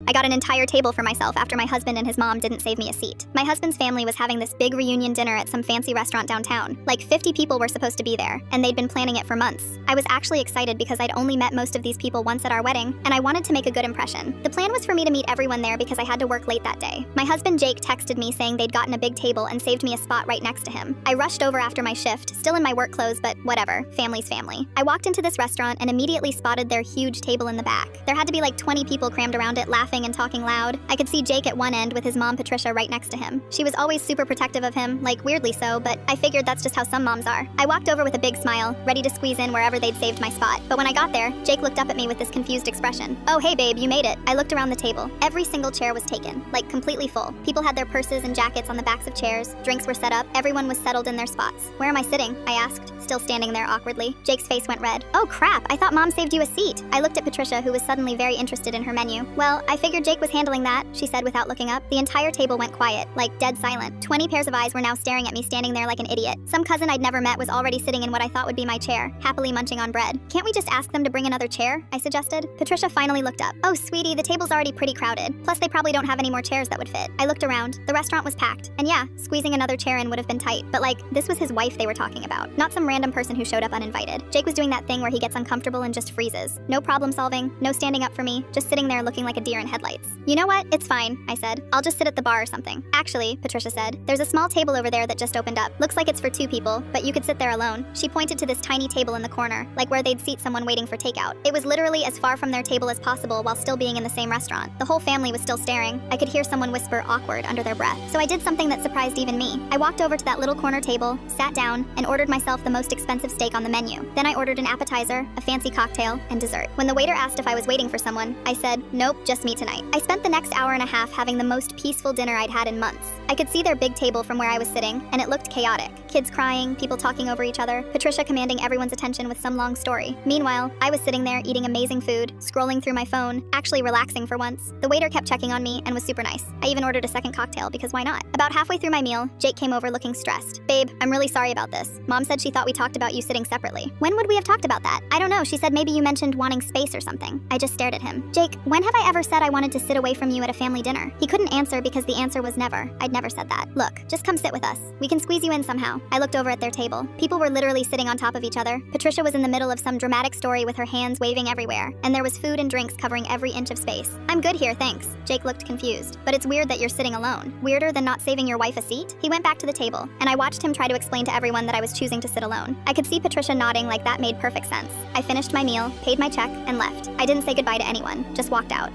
I got an entire table for myself after my husband and his mom didn't save me a seat. My husband's family was having this big reunion dinner at some fancy restaurant downtown. Like 50 people were supposed to be there, and they'd been planning it for months. I was actually excited because I'd only met most of these people once at our wedding, and I wanted to make a good impression. The plan was for me to meet everyone there because I had to work late that day. My husband Jake texted me saying they'd gotten a big table and saved me a spot right next to him. I rushed over after my shift, still in my work clothes, but whatever, family's family. I walked into this restaurant and immediately spotted their huge table in the back. There had to be like 20 people crammed around it, laughing and talking loud. I could see Jake at one end with his mom Patricia right next to him. She was always super protective of him, like weirdly so, but I figured that's just how some moms are. I walked over with a big smile, ready to squeeze in wherever they'd saved my spot. But when I got there, Jake looked up at me with this confused expression. "Oh, hey babe, you made it." I looked around the table. Every single chair was taken, like completely full. People had their purses and jackets on the backs of chairs. Drinks were set up. Everyone was settled in their spots. "Where am I sitting?" I asked, still standing there awkwardly. Jake's face went red. "Oh crap, I thought mom saved you a seat." I looked at Patricia, who was suddenly very interested in her menu. "Well, I figured Jake was handling that," she said without looking up. The entire table went quiet, like dead silent. 20 pairs of eyes were now staring at me, standing there like an idiot. Some cousin I'd never met was already sitting in what I thought would be my chair, happily munching on bread. "Can't we just ask them to bring another chair?" I suggested. Patricia finally looked up. "Oh, sweetie, the table's already pretty crowded. Plus, they probably don't have any more chairs that would fit." I looked around. The restaurant was packed. And yeah, squeezing another chair in would have been tight. But like, this was his wife they were talking about, not some random person who showed up uninvited. Jake was doing that thing where he gets uncomfortable and just freezes. No problem solving, no standing up for me, just sitting there looking like a deer in headlights. "You know what? It's fine," I said. "I'll just sit at the bar or something." "Actually," Patricia said, "there's a small table over there that just opened up. Looks like it's for 2 people, but you could sit there alone." She pointed to this tiny table in the corner, like where they'd seat someone waiting for takeout. It was literally as far from their table as possible while still being in the same restaurant. The whole family was still staring. I could hear someone whisper awkward under their breath. So I did something that surprised even me. I walked over to that little corner table, sat down, and ordered myself the most expensive steak on the menu. Then I ordered an appetizer, a fancy cocktail, and dessert. When the waiter asked if I was waiting for someone, I said, "Nope, just me tonight." I spent the next hour and a half having the most peaceful dinner I'd had in months. I could see their big table from where I was sitting, and it looked chaotic. Kids crying, people talking over each other, Patricia commanding everyone's attention with some long story. Meanwhile, I was sitting there eating amazing food, scrolling through my phone, actually relaxing for once. The waiter kept checking on me and was super nice. I even ordered a second cocktail because why not? About halfway through my meal, Jake came over looking stressed. "Babe, I'm really sorry about this. Mom said she thought we talked about you sitting separately." "When would we have talked about that?" "I don't know, she said maybe you mentioned wanting space or something." I just stared at him. "Jake, when have I ever said I wanted to sit away from you at a family dinner?" He couldn't answer because the answer was never. I'd never said that. "Look, just come sit with us. We can squeeze you in somehow." I looked over at their table. People were literally sitting on top of each other. Patricia was in the middle of some dramatic story with her hands waving everywhere, and there was food and drinks covering every inch of space. "I'm good here, thanks." Jake looked confused. "But it's weird that you're sitting alone. Weirder than not saving your wife a seat?" He went back to the table, and I watched him try to explain to everyone that I was choosing to sit alone. I could see Patricia nodding like that made perfect sense. I finished my meal, paid my check, and left. I didn't say goodbye to anyone, just walked out.